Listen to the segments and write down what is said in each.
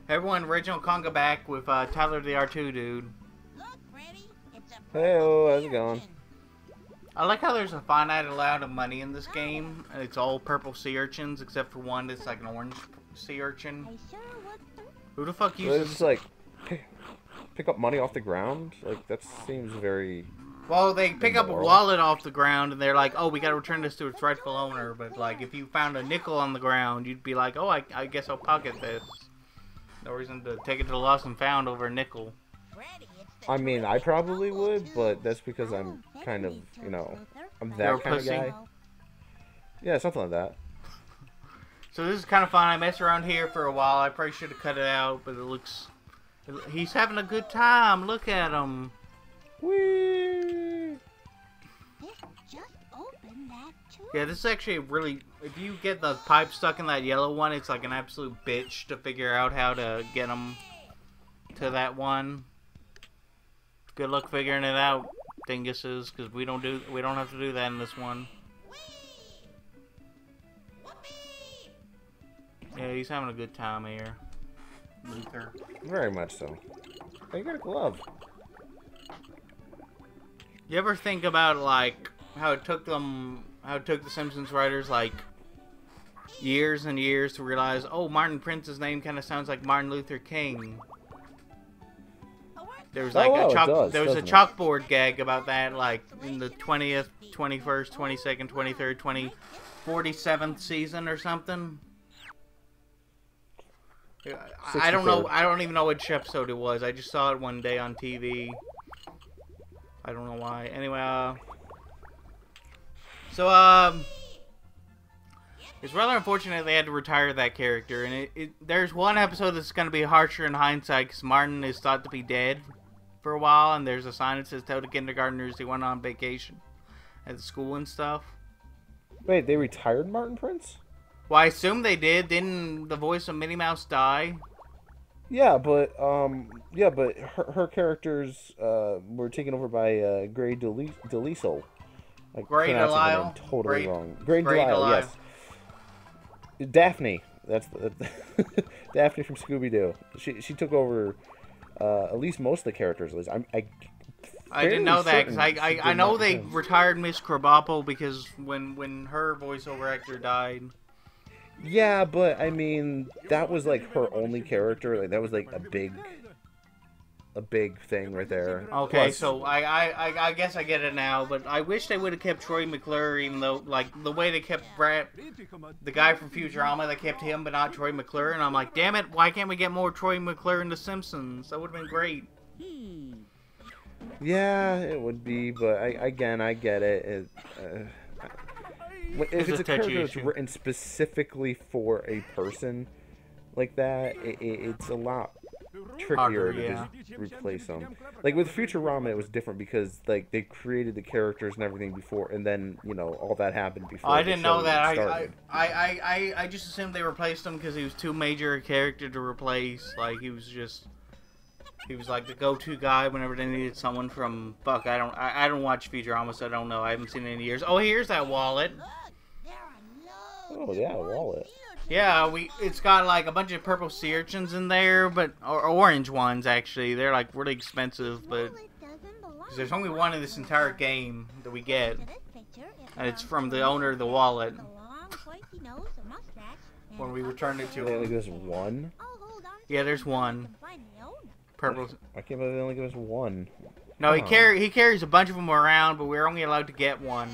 Everyone, Reginald Konga back with Tyler the R2 dude. Hey, how's it going? I like how there's a finite amount of money in this game. It's all purple sea urchins, except for one that's like an orange sea urchin. Who the fuck uses... It's like, pick up money off the ground? Like, that seems very... Well, they pick up a wallet off the ground, and they're like, oh, we gotta return this to its rightful owner. But, like, if you found a nickel on the ground, you'd be like, oh, I guess I'll pocket this. No reason to take it to the lost and found over a nickel. I mean, I probably would, but that's because I'm kind of, you know, I'm that kind of guy. Yeah, something like that. So this is kind of fun. I messed around here for a while. I probably should have cut it out, but it looks... He's having a good time. Look at him. Whee! Yeah, this is actually really... If you get the pipe stuck in that yellow one, it's like an absolute bitch to figure out how to get them to that one. Good luck figuring it out, dinguses, because we don't have to do that in this one. Yeah, he's having a good time here, Luther. Very much so. Hey, you got a glove. You ever think about like how it took the Simpsons writers like years and years to realize, oh, Martin Prince's name kind of sounds like Martin Luther King. There was like a chalkboard gag about that, like in the 20th, 21st, 22nd, 23rd, 47th season or something. I don't know. I don't even know which episode it was. I just saw it one day on TV. I don't know why. Anyway, it's rather unfortunate they had to retire that character. And there's one episode that's going to be harsher in hindsight because Martin is thought to be dead for a while, and there's a sign that says tell the kindergartners he went on vacation at the school and stuff. Wait, they retired Martin Prince? Well, I assume they did. Didn't the voice of Minnie Mouse die? Yeah, but her characters were taken over by Grey DeLisle. Grey DeLisle? Totally wrong. Grey DeLisle, yes. Daphne. That's Daphne from Scooby-Doo. She took over at least most of the characters. At least I didn't know that because I know they retired Miss Krabappel because when her voiceover actor died. Yeah, but I mean that was like her only character. Like that was like a big thing right there. Okay, plus, so I guess I get it now. But I wish they would have kept Troy McClure, even though like the way they kept Brad, the guy from Futurama, they kept him but not Troy McClure, and I'm like, damn it, why can't we get more Troy McClure in The Simpsons? That would have been great. Yeah, it would be, but I get it. If it's a character that's written specifically for a person like that, it's a lot trickier to just replace them. Like with Futurama, it was different because like they created the characters and everything before, and then you know all that happened before. I didn't know that. I just assumed they replaced him because he was too major a character to replace. Like he was like the go-to guy whenever they needed someone from I don't watch Futurama, so I don't know. I haven't seen it in years. Oh, here's that wallet. Oh yeah, a wallet. Yeah, it's got like a bunch of purple sea urchins in there, but or orange ones actually. They're like really expensive, but there's only one in this entire game that we get, and it's from the owner of the wallet. When we returned it to him. They only give us one? Yeah, there's one. Purple. I can't believe they only give us one. No, he carries a bunch of them around, but we're only allowed to get one.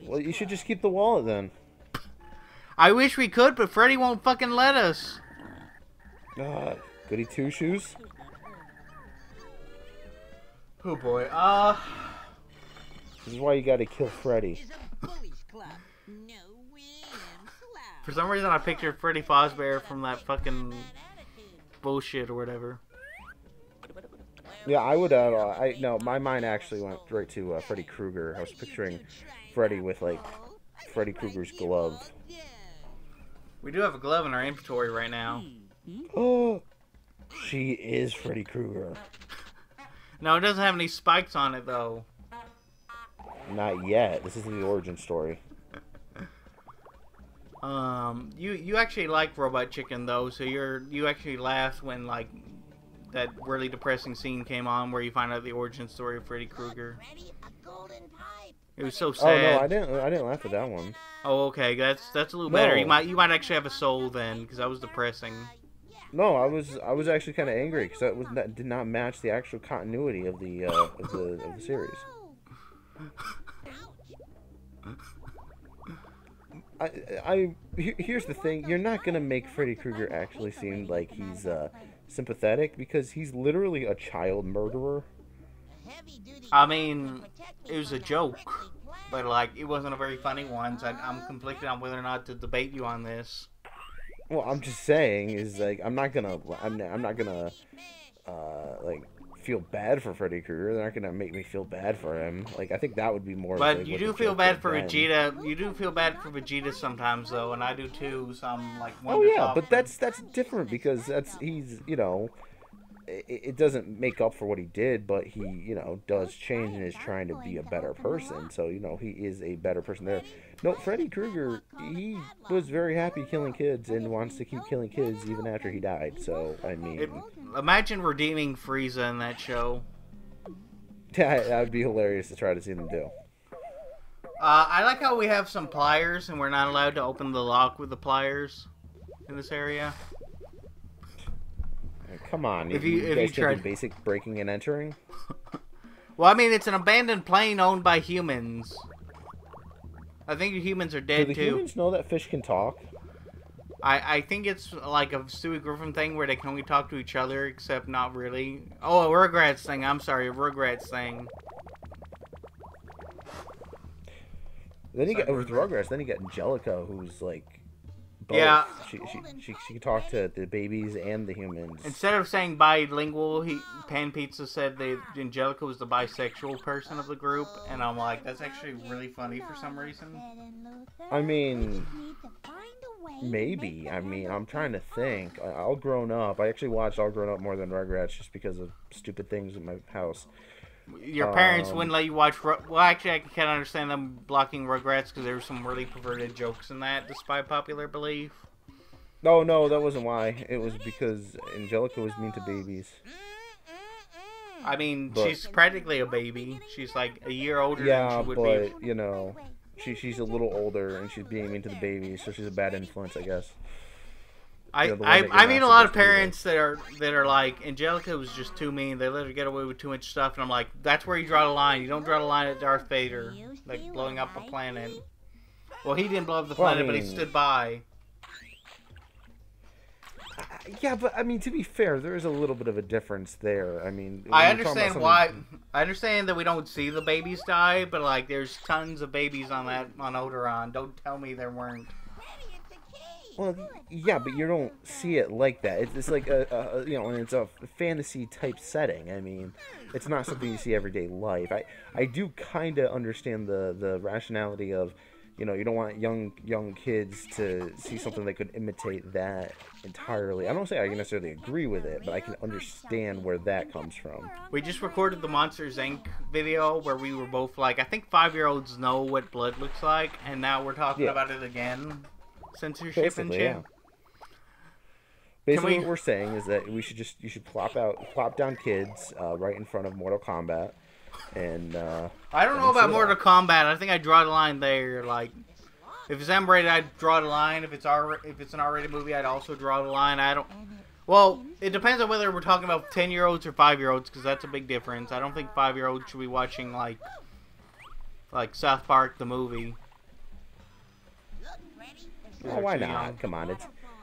Well, you should just keep the wallet then. I wish we could, but Freddy won't fucking let us. Goody two shoes. Oh boy. This is why you gotta kill Freddy. For some reason, I pictured Freddy Fazbear from that fucking bullshit or whatever. Yeah, I would. No, my mind actually went right to Freddy Krueger. I was picturing Freddy with like Freddy Krueger's glove. We do have a glove in our inventory right now. Oh, she is Freddy Krueger. No, it doesn't have any spikes on it though. Not yet. This is the origin story. You actually like Robot Chicken though, so you actually laughed when like that really depressing scene came on where you find out the origin story of Freddy Krueger. It was so sad. Oh no, I didn't laugh at that one. Oh, okay, that's a little better. You might actually have a soul then, because that was depressing. No, I was actually kind of angry because that did not match the actual continuity of the series. Here's the thing: you're not gonna make Freddy Krueger actually seem like he's sympathetic because he's literally a child murderer. I mean, it was a joke, but like it wasn't a very funny one. So I'm conflicted on whether or not to debate you on this. Well, I'm just saying is like I'm not gonna like feel bad for Freddy Krueger. They're not gonna make me feel bad for him. Like I think that would be more. But like, you do feel bad for Vegeta. You do feel bad for Vegeta sometimes though, and I do too. Some like. Oh yeah, but that's different because he's it doesn't make up for what he did, but he does change and is trying to be a better person. So he is a better person there. No, Freddy Krueger, he was very happy killing kids and wants to keep killing kids even after he died. So I mean, imagine redeeming Frieza in that show. That would be hilarious to try to see them do. I like how we have some pliers and we're not allowed to open the lock with the pliers in this area. Come on, if you guys taking basic breaking and entering? Well, I mean, it's an abandoned plane owned by humans. I think humans are dead, too. Do the humans know that fish can talk? I think it's like a Stewie Griffin thing where they can only talk to each other, except not really. Oh, a Rugrats thing. I'm sorry, a Rugrats thing. Then you get with Rugrats. Then you get Angelica, who's like, both. Yeah. She can talk to the babies and the humans. Instead of saying bilingual, Pan Pizza said Angelica was the bisexual person of the group, and I'm like, that's actually really funny for some reason. I mean, maybe. I mean, I'm trying to think. All Grown Up. I actually watched All Grown Up more than Rugrats just because of stupid things in my house. Your parents wouldn't let you watch... Well, actually, I can understand them blocking Rugrats because there were some really perverted jokes in that, despite popular belief. No, that wasn't why. It was because Angelica was mean to babies. I mean, she's practically a baby. She's like a year older than she would be. Yeah, but, she's a little older and she's being mean to the babies, so she's a bad influence, I guess. I mean a lot of parents that are like, Angelica was just too mean. They let her get away with too much stuff, and I'm like, that's where you draw the line. You don't draw the line at Darth Vader, like blowing up a planet. Well, he didn't blow up the planet, but he stood by. Yeah, but I mean, to be fair, there is a little bit of a difference there. I mean, I understand why. I understand that we don't see the babies die, but like, there's tons of babies on Odoron. Don't tell me there weren't. Well, yeah, but you don't see it like that. It's like and it's a fantasy type setting. I mean, it's not something you see everyday life. I do kind of understand the rationality of, you don't want young kids to see something that could imitate that entirely. I don't say I necessarily agree with it, but I can understand where that comes from. We just recorded the Monsters Inc. video where we were both like, I think 5-year-olds know what blood looks like, and now we're talking about it again. Censorship basically, and shit. Yeah. Basically, what we're saying is that you should plop down kids right in front of Mortal Kombat, and I don't know about Mortal Kombat. I think I draw the line there. Like, if it's M-rated, I'd draw the line. If it's an R-rated movie, I'd also draw the line. Well, it depends on whether we're talking about 10-year-olds or 5-year-olds, because that's a big difference. I don't think 5-year-olds should be watching like South Park the movie. Oh, why not? Come on,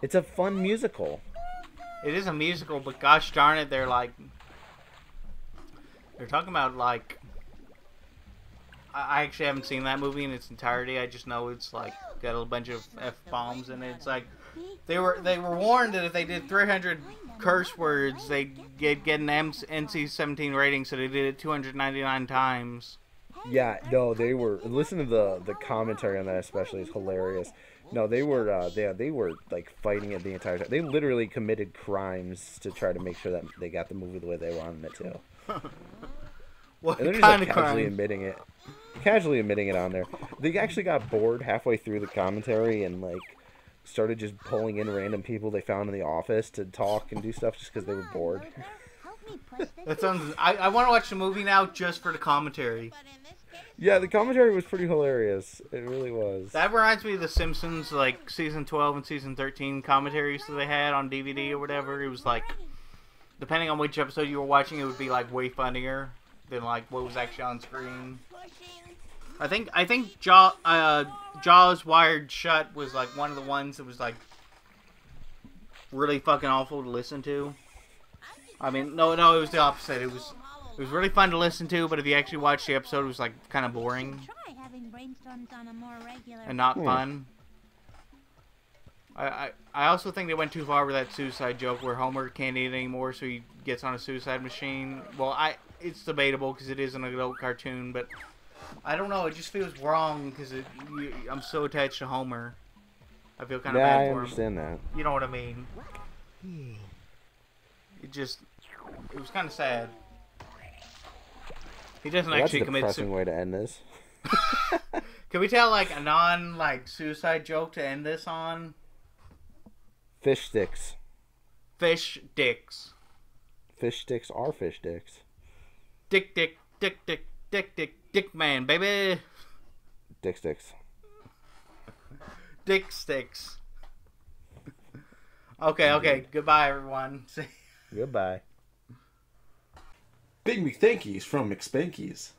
it's a fun musical. It is a musical, but gosh darn it, they're talking about like. I actually haven't seen that movie in its entirety. I just know it's like got a bunch of F-bombs in it. It's like they were warned that if they did 300 curse words, they'd get an NC-17 rating, so they did it 299 times. Yeah, no, they were. Listen to the commentary on that, especially, is hilarious. No, they were like fighting it the entire time. They literally committed crimes to try to make sure that they got the movie the way they wanted it to. What and they're kind just, like, casually admitting it on there. They actually got bored halfway through the commentary and like started just pulling in random people they found in the office to talk and do stuff just because they were bored. That sounds. I want to watch the movie now just for the commentary. Yeah, the commentary was pretty hilarious. It really was. That reminds me of The Simpsons, like season 12 and season 13 commentaries that they had on DVD or whatever. It was like, depending on which episode you were watching, it would be like way funnier than like what was actually on screen. I think Jaws Wired Shut was like one of the ones that was like really fucking awful to listen to. I mean, no, it was the opposite. It was really fun to listen to, but if you actually watched the episode, it was like kind of boring and not fun. I also think they went too far with that suicide joke where Homer can't eat anymore, so he gets on a suicide machine. Well, it's debatable because it is an adult cartoon, but I don't know. It just feels wrong because I'm so attached to Homer. I feel kind of bad for him. Yeah, I understand that. You know what I mean? It was kind of sad. He doesn't actually commit suicide. That's a depressing way to end this. Can we tell like a suicide joke to end this on? Fish sticks. Fish dicks. Fish sticks are fish dicks. Dick man, baby. Dick sticks. Dick sticks. Okay. Goodbye, everyone. Goodbye. Big McThankies from McSpankies.